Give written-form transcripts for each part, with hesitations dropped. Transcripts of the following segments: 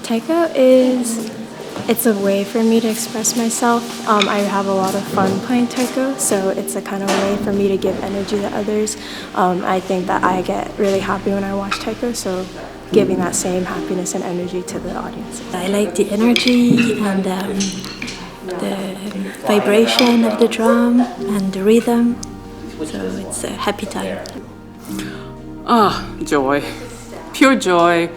Taiko it's a way for me to express myself. I have a lot of fun playing Taiko, so it's a kind of way for me to give energy to others. I think that I get really happy when I watch Taiko, so giving that same happiness and energy to the audience. I like the energy and the vibration of the drum and the rhythm, so it's a happy time. Joy. Pure joy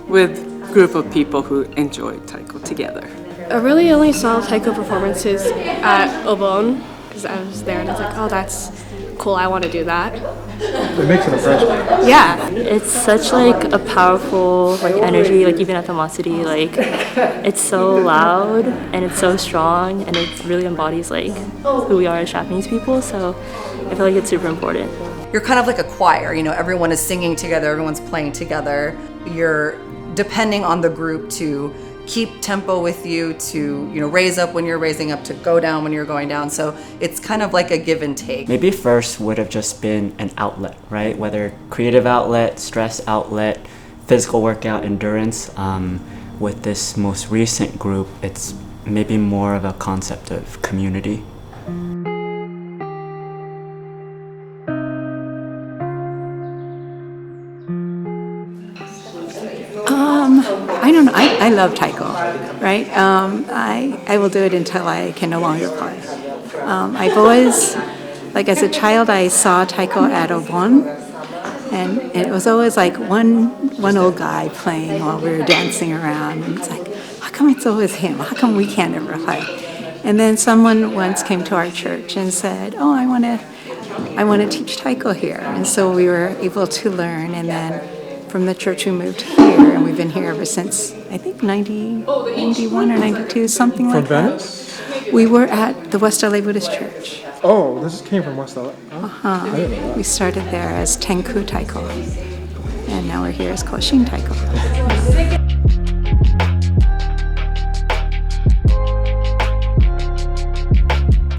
with a group of people who enjoy Taiko together. I really only saw Taiko performances at Obon because I was there and I was like, oh, that's cool, I want to do that. It makes an impression. Yeah. It's such like a powerful like energy, like even at the Matsuri, like it's so loud and it's so strong and it really embodies like who we are as Japanese people, so I feel like it's super important. You're kind of like a choir, you know, everyone is singing together, everyone's playing together. You're depending on the group to keep tempo with you, to, you know, raise up when you're raising up, to go down when you're going down. So it's kind of like a give and take. Maybe first would have just been an outlet, right? Whether creative outlet, stress outlet, physical workout, endurance. With this most recent group, it's maybe more of a concept of community. I don't know. I love Taiko, right? I will do it until I can no longer play. I've always, like as a child, I saw Taiko at Obon, and it was always like one old guy playing while we were dancing around, and it's like, how come it's always him? How come we can't ever play? And then someone once came to our church and said, oh, I want to teach Taiko here, and so we were able to learn, and then from the church we moved here, and we've been here ever since, I think 91 or 92, something like that. From Venice? We were at the West LA Buddhist Church. Oh, this came from West LA. I didn't know that. We started there as Tenku Taiko, and now we're here as Koshin Taiko.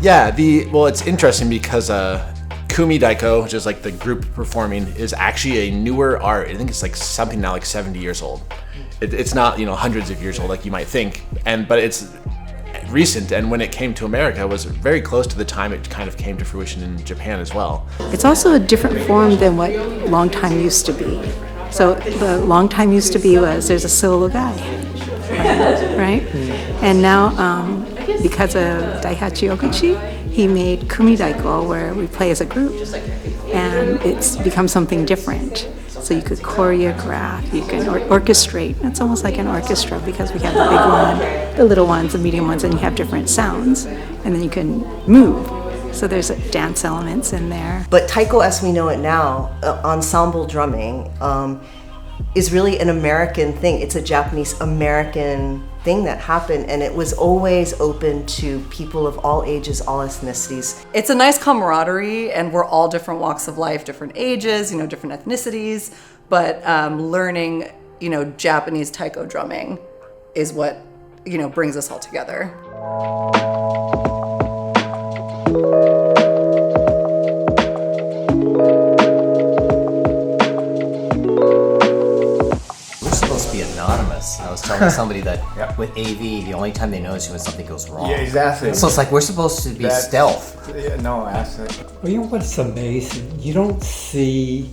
Yeah, well, it's interesting because Kumi Daiko, which is like the group performing, is actually a newer art. I think it's like something now like 70 years old. It's not, you know, hundreds of years old like you might think, but it's recent, and when it came to America, it was very close to the time it kind of came to fruition in Japan as well. It's also a different form than what long time used to be. So the long time used to be was there's a solo guy, right? And now, because of Daihachi Okuchi, he made Kumi Daiko, where we play as a group, and it's become something different. So you could choreograph, you can orchestrate. It's almost like an orchestra because we have the big one, the little ones, the medium ones, and you have different sounds, and then you can move. So there's dance elements in there. But Taiko, as we know it now, ensemble drumming, is really an American thing. It's a Japanese-American thing that happened, and it was always open to people of all ages, all ethnicities. It's a nice camaraderie, and we're all different walks of life, different ages, you know, different ethnicities, but learning, you know, Japanese Taiko drumming is what, you know, brings us all together. Anonymous. I was telling somebody that with AV, the only time they notice you when something goes wrong. Yeah, exactly. So it's like we're supposed to be stealth. Yeah, no, absolutely. Well, you know what's amazing? You don't see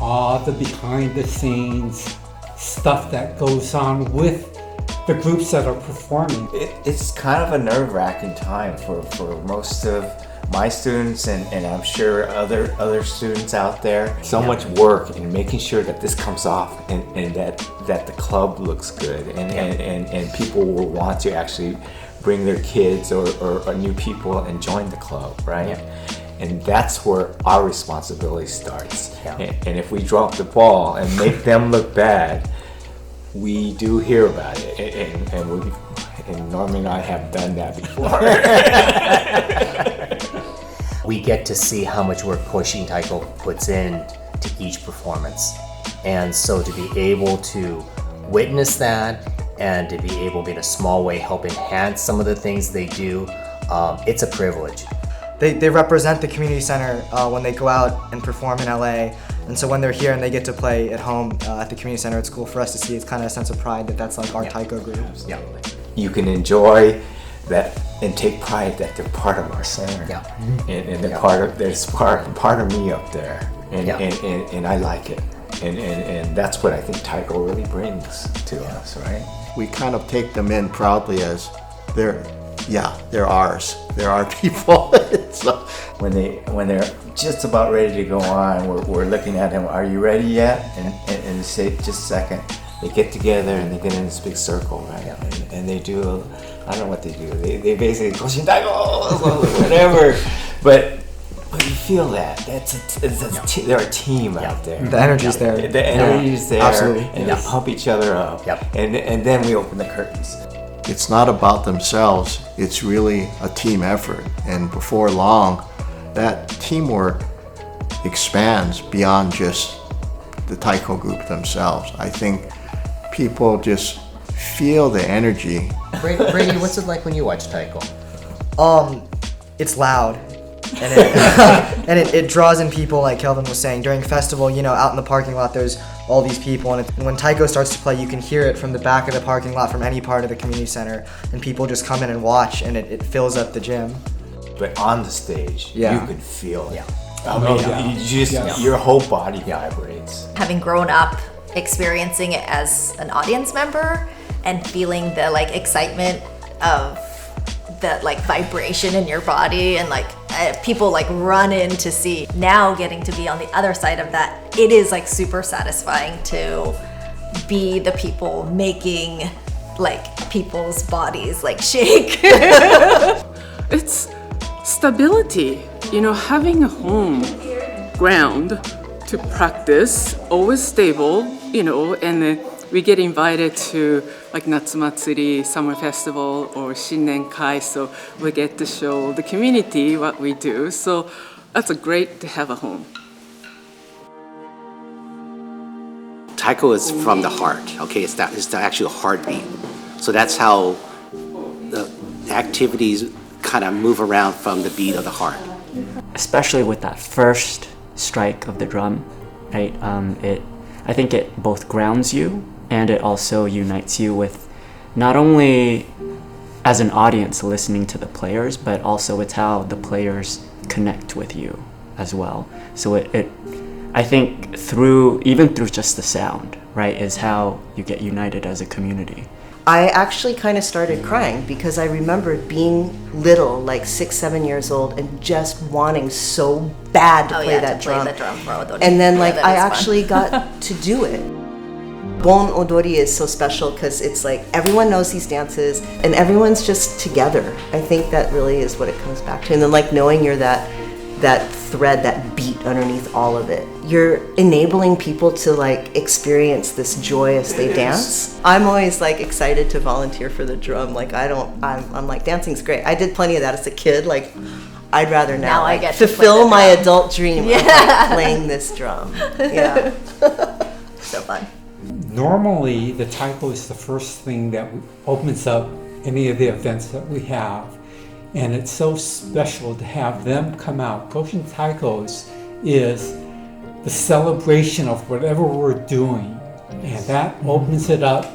all the behind the scenes stuff that goes on with the groups that are performing. It's kind of a nerve-wracking time for most of my students, and I'm sure other students out there. So much work in making sure that this comes off and that the club looks good, and people will want to actually bring their kids or new people and join the club, right? And that's where our responsibility starts. And if we drop the ball and make them look bad, we do hear about it, and Norman and I have done that before. We get to see how much work Koshin Taiko puts in to each performance. And so to be able to witness that and to be able to, in a small way, help enhance some of the things they do, it's a privilege. They represent the community center when they go out and perform in LA. And so when they're here and they get to play at home at the community center, it's cool for us to see. It's kind of a sense of pride that that's like our Taiko group. Yeah. You can enjoy that and take pride that they're part of our center. Yeah. And they're part of me up there. And I like it. And that's what I think Taiko really brings to us, right? We kind of take them in proudly as they're ours. They're our people. So when they're just about ready to go on, we're looking at them. Are you ready yet? And they say, just a second. They get together and they get in this big circle, right? And they do. I don't know what they do. They basically Koshin Taiko, whatever. But you feel that. They're a team out there. The energy's there. The energy's there. Absolutely. And they pump each other up. And then we open the curtains. it's not about themselves. It's really a team effort. And before long, that teamwork expands beyond just the Taiko group themselves. I think people just feel the energy. Brady, what's it like when you watch Taiko? It's loud. And it draws in people, like Kelvin was saying. During festival, you know, out in the parking lot, there's all these people, and when Taiko starts to play, you can hear it from the back of the parking lot from any part of the community center, and people just come in and watch, and it fills up the gym. But on the stage, you can feel it. Yeah. I mean, you just, your whole body vibrates. Having grown up experiencing it as an audience member and feeling the like excitement of the like vibration in your body and like people like run in to see, now getting to be on the other side of that, it is like super satisfying to be the people making like people's bodies like shake. It's stability, you know, having a home ground to practice, always stable, you know, and then we get invited to like Natsumatsuri, Summer Festival, or Shinnenkai, so we get to show the community what we do. So that's a great to have a home. Taiko is from the heart, okay? It's the actual heartbeat. So that's how the activities kind of move around from the beat of the heart. Especially with that first strike of the drum, right? I think it both grounds you and it also unites you with not only as an audience listening to the players, but also it's how the players connect with you as well. So I think even through just the sound, right, is how you get united as a community. I actually kind of started crying because I remembered being little, like 6, 7 years old, and just wanting so bad to play that drum. And then like I actually got to do it. Bon Odori is so special because it's like everyone knows these dances and everyone's just together. I think that really is what it comes back to. And then like knowing you're that thread, that beat underneath all of it. You're enabling people to like experience this joy as they dance. I'm always like excited to volunteer for the drum. Like I'm like, dancing's great. I did plenty of that as a kid. Like I'd rather now like, I get fulfill my adult dream of like, playing this drum. Yeah. So fun. Normally, the Taiko is the first thing that opens up any of the events that we have. And it's so special to have them come out. Koshin Taikos is the celebration of whatever we're doing. And that opens it up,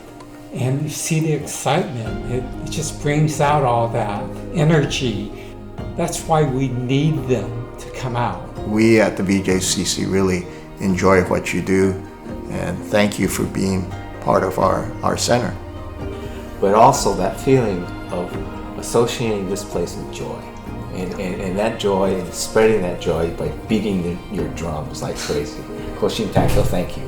and you see the excitement. It just brings out all that energy. That's why we need them to come out. We at the VJCC really enjoy what you do, and thank you for being part of our center. But also that feeling of associating this place with joy. And that joy, and spreading that joy by beating your drums like crazy. Koshin Taiko, thank you.